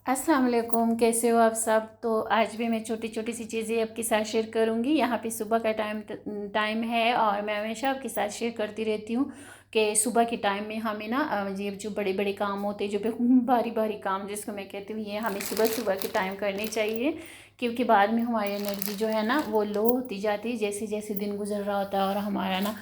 अस्सलाम वालेकुम, कैसे हो आप सब। तो आज भी मैं छोटी छोटी सी चीज़ें आपके साथ शेयर करूंगी। यहाँ पे सुबह का टाइम है और मैं हमेशा आपके साथ शेयर करती रहती हूँ कि सुबह के टाइम में हमें ना ये जो बड़े बड़े काम होते हैं, जो भारी भारी काम जिसको मैं कहती हूँ, ये हमें सुबह सुबह के टाइम करने चाहिए। क्योंकि बाद में हमारी एनर्जी जो है ना वो लो होती जाती है जैसे जैसे दिन गुजर रहा होता है, और हमारा ना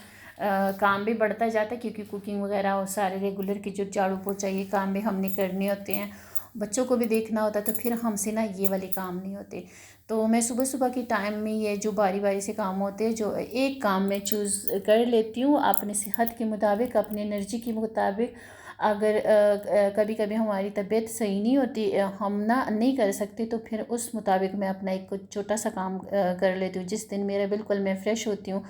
काम भी बढ़ता जाता है, क्योंकि कुकिंग वगैरह और सारे रेगुलर की जो झाड़ू पोछा ये काम भी हमने करने होते हैं, बच्चों को भी देखना होता है, तो फिर हमसे ना ये वाले काम नहीं होते। तो मैं सुबह सुबह के टाइम में ये जो बारी बारी से काम होते हैं, जो एक काम मैं चूज़ कर लेती हूँ अपने सेहत के मुताबिक, अपनी एनर्जी के मुताबिक। अगर कभी कभी हमारी तबीयत सही नहीं होती, हम ना नहीं कर सकते, तो फिर उस मुताबिक मैं अपना एक छोटा सा काम कर लेती हूँ। जिस दिन मेरा बिल्कुल मैं फ़्रेश होती हूँ,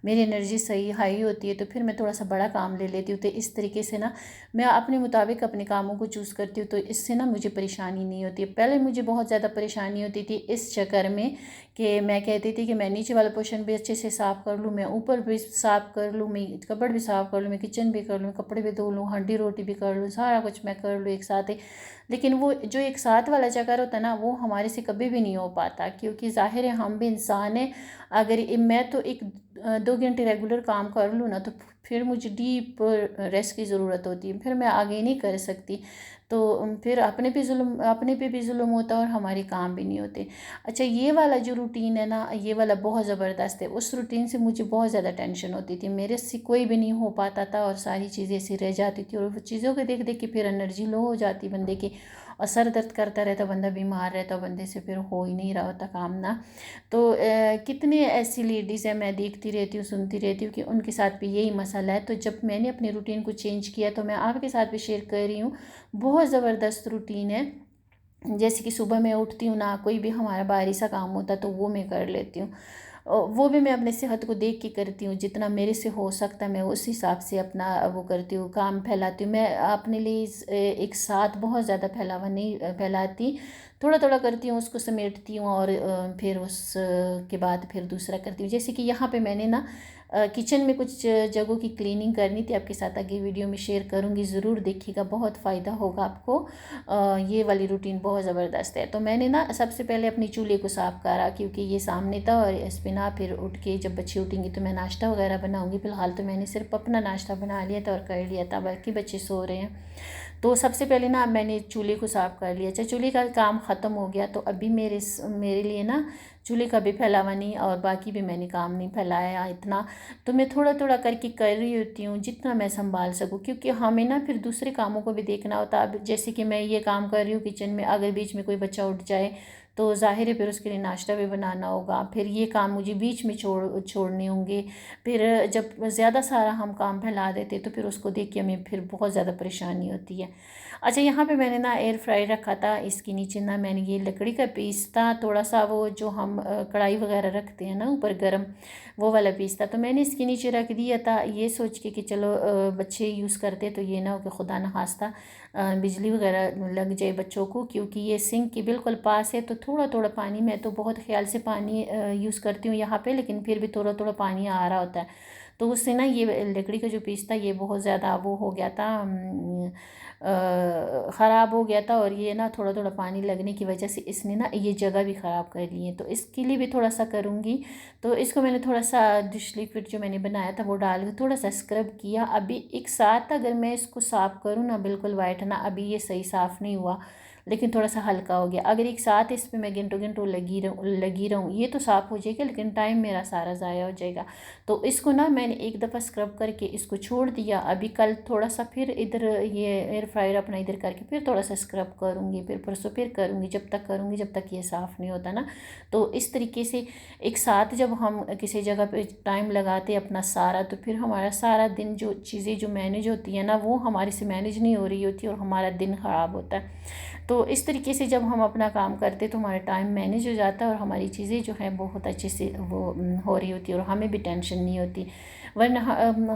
मेरी एनर्जी सही हाई होती है, तो फिर मैं थोड़ा सा बड़ा काम ले लेती हूँ। तो इस तरीके से ना मैं अपने मुताबिक अपने कामों को चूज़ करती हूँ, तो इससे ना मुझे परेशानी नहीं होती है। पहले मुझे बहुत ज़्यादा परेशानी होती थी इस चक्कर में कि मैं कहती थी कि मैं नीचे वाला पोर्शन भी अच्छे से साफ़ कर लूँ, मैं ऊपर भी साफ़ कर लूँ, मैं कपड़ भी साफ़ कर लूँ, मैं किचन भी कर लूँ, कपड़े भी धो लूँ, हंडी रोटी भी कर लूँ, सारा कुछ मैं कर लूँ एक साथ ही। लेकिन वो जो एक साथ वाला चक्कर होता है ना, वो हमारे से कभी भी नहीं हो पाता, क्योंकि ज़ाहिर है हम भी इंसान हैं। अगर मैं तो एक 2 घंटे रेगुलर काम कर लूँ ना, तो फिर मुझे डीप रेस्ट की ज़रूरत होती है, फिर मैं आगे नहीं कर सकती। तो फिर अपने पे भी जुल्म होता है और हमारे काम भी नहीं होते। अच्छा, ये वाला जो रूटीन है ना, ये वाला बहुत ज़बरदस्त है। उस रूटीन से मुझे बहुत ज़्यादा टेंशन होती थी, मेरे से कोई भी नहीं हो पाता था और सारी चीज़ें ऐसी रह जाती थी, और वो चीज़ों को देख देख के फिर एनर्जी लो हो जाती बंदे की, और सर दर्द करता रहता, बंदा बीमार रहता, बंदे से फिर हो ही नहीं रहा होता काम ना। तो कितनी ऐसी लेडीज़ हैं, मैं देखती रहती हूँ, सुनती रहती हूँ कि उनके साथ भी यही मसला है। तो जब मैंने अपनी रूटीन को चेंज किया, तो मैं आपके साथ भी शेयर कर रही हूँ। बहुत ज़बरदस्त रूटीन है। जैसे कि सुबह मैं उठती हूँ ना, कोई भी हमारा बाहरी सा काम होता है तो वो मैं कर लेती हूँ। वो भी मैं अपने सेहत को देख के करती हूँ, जितना मेरे से हो सकता है मैं उस हिसाब से अपना वो करती हूँ, काम फैलाती हूँ। मैं अपने लिए एक साथ बहुत ज़्यादा फैलावा नहीं फैलाती, थोड़ा थोड़ा करती हूँ, उसको समेटती हूँ, और फिर उस के बाद फिर दूसरा करती हूँ। जैसे कि यहाँ पे मैंने ना किचन में कुछ जगहों की क्लीनिंग करनी थी, आपके साथ आगे वीडियो में शेयर करूँगी, ज़रूर देखिएगा, बहुत फ़ायदा होगा आपको। ये वाली रूटीन बहुत ज़बरदस्त है। तो मैंने ना सबसे पहले अपनी चूल्हे को साफ़ करा, क्योंकि ये सामने था, और इस पे ना फिर उठ के जब बच्चे उठेंगे तो मैं नाश्ता वगैरह बनाऊँगी। फ़िलहाल तो मैंने सिर्फ अपना नाश्ता बना लिया था और कर लिया था, बाकी बच्चे सो रहे हैं। तो सबसे पहले ना मैंने चूल्हे को साफ़ कर लिया। अच्छा, चूल्हे का काम ख़त्म हो गया, तो अभी मेरे लिए ना चूल्हे का भी फैलावा नहीं, और बाकी भी मैंने काम नहीं फैलाया इतना। तो मैं थोड़ा थोड़ा करके कर रही होती हूँ, जितना मैं संभाल सकूँ, क्योंकि हमें ना फिर दूसरे कामों को भी देखना होता है। अब जैसे कि मैं ये काम कर रही हूँ किचन में, अगर बीच में कोई बच्चा उठ जाए तो ज़ाहिर है फिर उसके लिए नाश्ता भी बनाना होगा, फिर ये काम मुझे बीच में छोड़ने होंगे। फिर जब ज़्यादा सारा हम काम फैला देते तो फिर उसको देख के हमें फिर बहुत ज़्यादा परेशानी होती है। अच्छा, यहाँ पे मैंने ना एयर फ्राई रखा था, इसके नीचे ना मैंने ये लकड़ी का पीस था, थोड़ा सा वो जो हम कढ़ाई वगैरह रखते हैं ना ऊपर गरम, वो वाला पीस था, तो मैंने इसके नीचे रख दिया था, ये सोच के कि चलो बच्चे यूज़ करते तो ये ना हो कि खुदा न खास्ता बिजली वगैरह लग जाए बच्चों को, क्योंकि ये सिंक के बिल्कुल पास है। तो थोड़ा थोड़ा पानी, मैं तो बहुत ख्याल से पानी यूज़ करती हूँ यहाँ पे, लेकिन फिर भी थोड़ा थोड़ा पानी आ रहा होता है। तो उससे ना ये लकड़ी का जो पीस था ये बहुत ज़्यादा वो हो गया था, ख़राब हो गया था, और ये ना थोड़ा थोड़ा पानी लगने की वजह से इसने ना ये जगह भी ख़राब कर ली है। तो इसके लिए भी थोड़ा सा करूँगी। तो इसको मैंने थोड़ा सा डिश लिक्विड जो मैंने बनाया था वो डाल के थोड़ा सा स्क्रब किया। अभी एक साथ अगर मैं इसको साफ़ करूँ ना, बिल्कुल वाइट ना, अभी ये सही साफ़ नहीं हुआ, लेकिन थोड़ा सा हल्का हो गया। अगर एक साथ इस पे मैं घंटों घंटों लगी रहूँ, ये तो साफ़ हो जाएगा, लेकिन टाइम मेरा सारा ज़ाया हो जाएगा। तो इसको ना मैंने एक दफ़ा स्क्रब करके इसको छोड़ दिया। अभी कल थोड़ा सा फिर इधर ये एयर फ्रायर अपना इधर करके फिर थोड़ा सा स्क्रब करूँगी, फिर परसों फिर करूँगी, जब तक करूँगी जब तक ये साफ़ नहीं होता ना। तो इस तरीके से एक साथ जब हम किसी जगह पे टाइम लगाते अपना सारा, तो फिर हमारा सारा दिन जो चीज़ें जो मैनेज होती हैं ना, वो हमारे से मैनेज नहीं हो रही होती, और हमारा दिन ख़राब होता है। तो इस तरीके से जब हम अपना काम करते तो हमारा टाइम मैनेज हो जाता है, और हमारी चीज़ें जो है बहुत अच्छे से वो हो रही होती है, और हमें भी टेंशन नहीं होती। वरना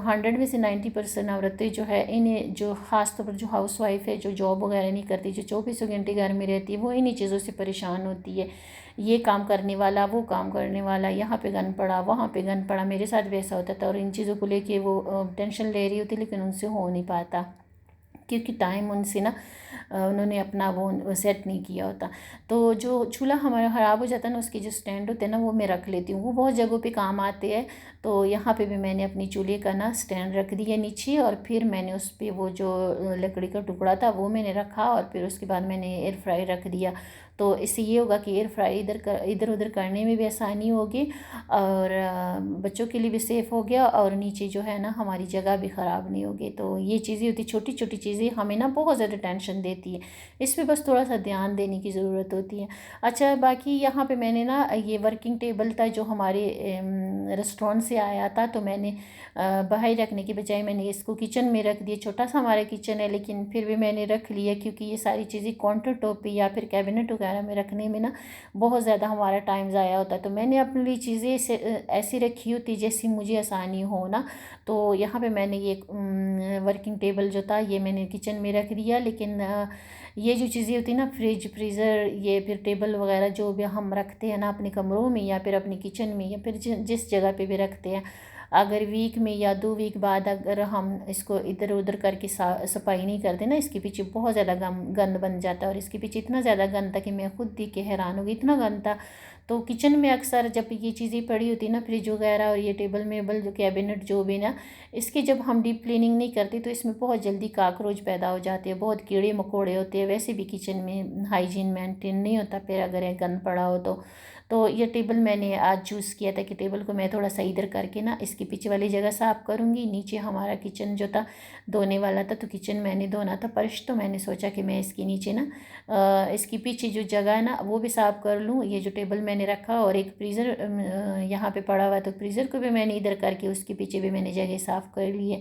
100 में से 90% औरतें जो है, इन्हें जो ख़ास तौर पर जो हाउस वाइफ है, जो जॉब वगैरह नहीं करती, जो 24 घंटे घर में रहती है, वो इन्हीं चीज़ों से परेशान होती है। ये काम करने वाला, वो काम करने वाला, यहाँ पे गन पड़ा, वहाँ पे गन पड़ा, मेरे साथ वैसा होता था, और इन चीज़ों को लेके वो टेंशन ले रही होती, लेकिन उनसे हो नहीं पाता, क्योंकि टाइम उनसे ना उन्होंने अपना वो सेट नहीं किया होता। तो जो चूल्हा हमारा ख़राब हो जाता है ना, उसके जो स्टैंड होते हैं ना, वो मैं रख लेती हूँ, वो बहुत जगहों पे काम आते हैं। तो यहाँ पे भी मैंने अपनी चूल्हे का ना स्टैंड रख दिया नीचे, और फिर मैंने उस पर वो जो लकड़ी का टुकड़ा था वो मैंने रखा, और फिर उसके बाद मैंने एयर फ्राई रख दिया। तो इससे ये होगा कि एयर फ्राई इधर उधर करने में भी आसानी होगी, और बच्चों के लिए भी सेफ़ हो गया, और नीचे जो है ना हमारी जगह भी ख़राब नहीं होगी। तो ये चीज़ें होती, छोटी छोटी चीज़ें हमें ना बहुत ज़्यादा टेंशन देती है, इस पर बस थोड़ा सा ध्यान देने की ज़रूरत होती है। अच्छा, बाकी यहाँ पे मैंने ना ये वर्किंग टेबल था जो हमारे रेस्टोरेंट से आया था, तो मैंने बाहर रखने की बजाय मैंने इसको किचन में रख दिया। छोटा सा हमारा किचन है, लेकिन फिर भी मैंने रख लिया, क्योंकि ये सारी चीज़ें काउंटर टॉप पे या फिर कैबिनेट वगैरह में रखने में ना बहुत ज़्यादा हमारा टाइम ज़ाया होता है। तो मैंने अपने लिए चीज़ें ऐसी रखी होती जैसी मुझे आसानी हो ना। तो यहाँ पे मैंने ये वर्किंग टेबल जो था ये मैंने किचन में रख दिया। लेकिन ये जो चीज़ें होती हैं ना, फ्रिज, फ्रीज़र, ये फिर टेबल वगैरह जो भी हम रखते हैं ना अपने कमरों में या फिर अपने किचन में या फिर जिस जगह पे भी रखते हैं, अगर वीक में या 2 वीक बाद अगर हम इसको इधर उधर करके सफाई नहीं करते ना, इसके पीछे बहुत ज़्यादा गंद बन जाता है। और इसके पीछे इतना ज़्यादा गंद था कि मैं खुद देख के हैरान हो गई, इतना गंद था। तो किचन में अक्सर जब ये चीज़ें पड़ी होती ना, फ्रिज वगैरह और ये टेबल मेबल जो कैबिनेट जो भी ना, इसकी जब हम डीप क्लीनिंग नहीं करते तो इसमें बहुत जल्दी काकरोच पैदा हो जाते हैं, बहुत कीड़े मकोड़े होते हैं। वैसे भी किचन में हाइजीन मेंटेन नहीं होता फिर अगर ये गंद पड़ा हो तो ये टेबल मैंने आज चूज़ किया था कि टेबल को मैं थोड़ा सा इधर करके ना इसके पीछे वाली जगह साफ़ करूँगी। नीचे हमारा किचन जो था धोने वाला था, तो किचन मैंने धोना था फर्श, तो मैंने सोचा कि मैं इसके नीचे ना इसके पीछे जो जगह है ना वो भी साफ़ कर लूँ। ये जो टेबल मैंने रखा और एक फ्रीज़र यहाँ पे पड़ा हुआ है, तो फ्रीज़र को भी मैंने इधर करके उसके पीछे भी मैंने जगह साफ़ कर ली है।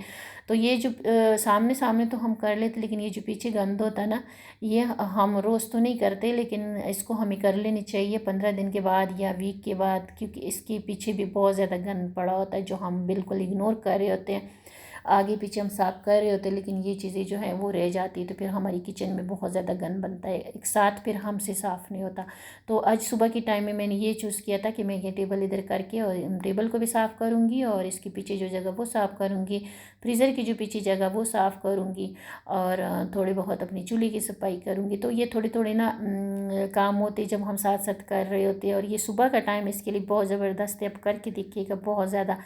तो ये जो सामने सामने तो हम कर लेते, लेकिन ये जो पीछे गंद होता है ना, ये हम रोज़ तो नहीं करते, लेकिन इसको हमें कर लेनी चाहिए 15 दिन के बाद या वीक के बाद, क्योंकि इसके पीछे भी बहुत ज़्यादा गंद पड़ा होता है जो हम बिल्कुल इग्नोर कर रहे होते हैं। आगे पीछे हम साफ़ कर रहे होते हैं, लेकिन ये चीज़ें जो है वो रह जाती है, तो फिर हमारी किचन में बहुत ज़्यादा गंद बनता है, एक साथ फिर हमसे साफ़ नहीं होता। तो आज सुबह के टाइम में मैंने ये चूज़ किया था कि मैं ये टेबल इधर करके और टेबल को भी साफ़ करूँगी, और इसके पीछे जो जगह वो साफ़ करूँगी, फ्रीज़र की जो पीछे जगह वो साफ़ करूँगी, और थोड़ी बहुत अपनी चूल्हे की सफाई करूँगी। तो ये थोड़े थोड़े ना काम होते जब हम साथ साथ कर रहे होते हैं। और ये सुबह का टाइम इसके लिए बहुत ज़बरदस्त है, आप करके देखिएगा, बहुत ज़्यादा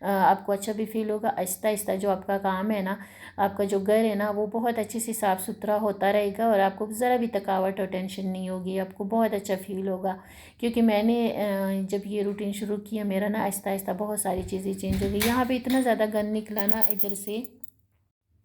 आपको अच्छा भी फील होगा। आहिस्ता आहिस्ता जो आपका काम है ना, आपका जो घर है ना, वो बहुत अच्छे से साफ़ सुथरा होता रहेगा, और आपको ज़रा भी थकावट और टेंशन नहीं होगी, आपको बहुत अच्छा फील होगा। क्योंकि मैंने जब ये रूटीन शुरू किया मेरा ना, आहिस्ता आहिस्ता बहुत सारी चीज़ें चेंज हो गई। यहाँ पे इतना ज़्यादा गंद निकला ना इधर से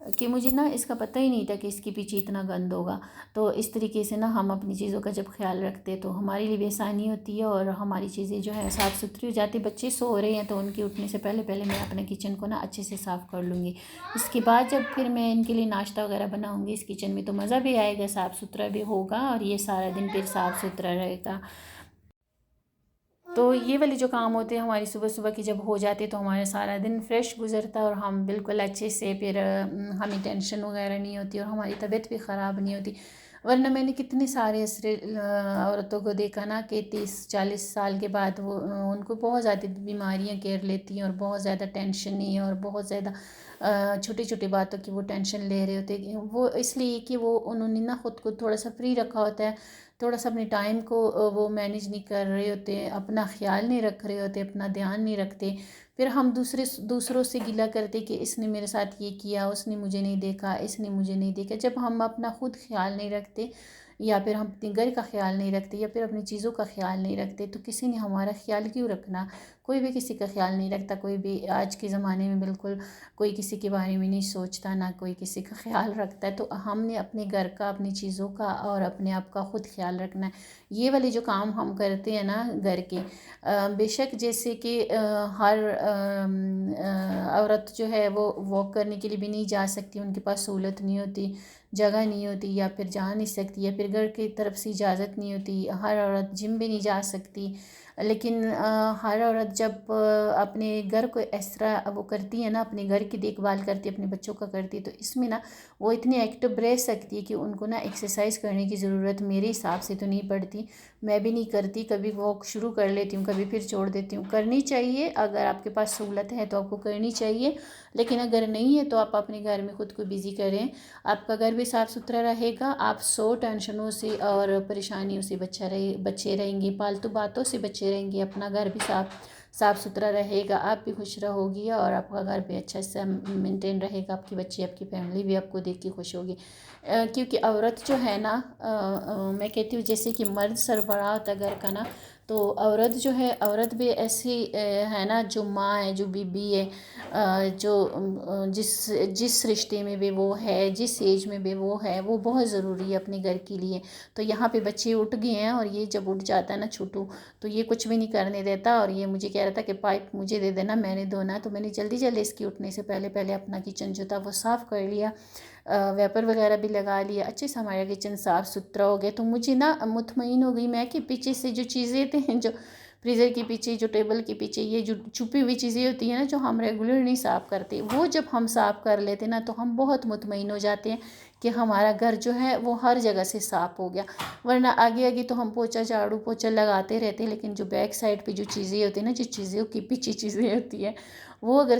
कि मुझे ना इसका पता ही नहीं था कि इसके पीछे इतना गंद होगा। तो इस तरीके से ना हम अपनी चीज़ों का जब ख्याल रखते हैं तो हमारे लिए भी आसानी होती है, और हमारी चीज़ें जो है साफ़ सुथरी हो जाती। बच्चे सो रहे हैं तो उनके उठने से पहले पहले मैं अपने किचन को ना अच्छे से साफ़ कर लूँगी। इसके बाद जब फिर मैं इनके लिए नाश्ता वगैरह बनाऊँगी इस किचन में, तो मज़ा भी आएगा, साफ़ सुथरा भी होगा, और ये सारा दिन फिर साफ़ सुथरा रहेगा। तो ये वाले जो काम होते हैं हमारी सुबह सुबह की जब हो जाते तो हमारा सारा दिन फ्रेश गुजरता है, और हम बिल्कुल अच्छे से फिर हमें टेंशन वगैरह नहीं होती, और हमारी तबीयत भी ख़राब नहीं होती। वरना मैंने कितने सारे ऐसे औरतों को देखा ना कि 30-40 साल के बाद वो उनको बहुत ज़्यादा बीमारियां घेर लेती हैं, और बहुत ज़्यादा टेंशन नहीं है, और बहुत ज़्यादा छोटी छोटी बातों की वो टेंशन ले रहे होते हैं। वो इसलिए कि वो उन्होंने ना ख़ुद को थोड़ा सा फ्री रखा होता है, थोड़ा सा अपने टाइम को वो मैनेज नहीं कर रहे होते, अपना ख्याल नहीं रख रहे होते, अपना ध्यान नहीं रखते। फिर हम दूसरों से गिला करते कि इसने मेरे साथ ये किया, उसने मुझे नहीं देखा, इसने मुझे नहीं देखा। जब हम अपना खुद ख्याल नहीं रखते, या फिर हम अपने घर का ख्याल नहीं रखते, या फिर अपनी चीज़ों का ख्याल नहीं रखते, तो किसी ने हमारा ख्याल क्यों रखना। कोई भी किसी का ख्याल नहीं रखता, कोई भी आज के ज़माने में बिल्कुल कोई किसी के बारे में नहीं सोचता, ना कोई किसी का ख्याल रखता है। तो हमने अपने घर का, अपनी चीज़ों का और अपने आप का खुद ख्याल रखना है। ये वाले जो काम हम करते हैं ना घर के, बेशक जैसे कि हर औरत जो है वो वॉक करने के लिए भी नहीं जा सकती, उनके पास सहूलत नहीं होती, जगह नहीं होती, या फिर जा नहीं सकती, या फिर घर की तरफ से इजाज़त नहीं होती। हर औरत जिम भी नहीं जा सकती, लेकिन हर औरत जब अपने घर को इस तरह वो करती है ना, अपने घर की देखभाल करती है, अपने बच्चों का करती है, तो इसमें ना वो इतनी एक्टिव रह सकती है कि उनको ना एक्सरसाइज करने की ज़रूरत मेरे हिसाब से तो नहीं पड़ती। मैं भी नहीं करती, कभी वॉक शुरू कर लेती हूँ, कभी फिर छोड़ देती हूँ। करनी चाहिए, अगर आपके पास सहूलत है तो आपको करनी चाहिए, लेकिन अगर नहीं है तो आप अपने घर में खुद को बिज़ी करें। आपका घर भी साफ़ सुथरा रहेगा, आप 100 टेंशनों से और परेशानियों से बचे रहेंगे, फालतू बातों से बचे रहेंगे। अपना घर भी साफ़ सुथरा रहेगा, आप भी खुश रहोगी और आपका घर भी अच्छा से मेंटेन रहेगा। आपके बच्चे, आपकी फैमिली भी आपको देख के खुश होगी। क्योंकि औरत जो है ना, मैं कहती हूँ जैसे कि मर्द सरबराह होता है घर का ना, तो औरत जो है, औरत भी ऐसी है ना, जो माँ है, जो बीबी है, जो जिस जिस रिश्ते में भी वो है, जिस एज में भी वो है, वो बहुत ज़रूरी है अपने घर के लिए। तो यहाँ पे बच्चे उठ गए हैं, और ये जब उठ जाता है ना छोटू, तो ये कुछ भी नहीं करने देता, और ये मुझे कह रहा था कि पाइप मुझे दे देना, मैंने धोना। तो मैंने जल्दी जल्दी इसके उठने से पहले पहले अपना किचन जो था वो साफ़ कर लिया, वेपर वगैरह भी लगा लिया, अच्छे से हमारा किचन साफ़ सुथरा हो गया। तो मुझे ना मुतमईन हो गई मैं कि पीछे से जो चीज़ें थे, जो फ्रीज़र के पीछे, जो टेबल के पीछे, ये जो छुपी हुई चीज़ें होती हैं ना, जो हम रेगुलर नहीं साफ़ करते, वो जब हम साफ़ कर लेते ना, तो हम बहुत मुतमईन हो जाते हैं कि हमारा घर जो है वो हर जगह से साफ़ हो गया। वरना आगे आगे तो हम पोछा झाड़ू पोछा लगाते रहते हैं, लेकिन जो बैक साइड पे जो चीज़ें होती हैं ना, जो चीज़ों की पीछे चीज़ें होती हैं, वो अगर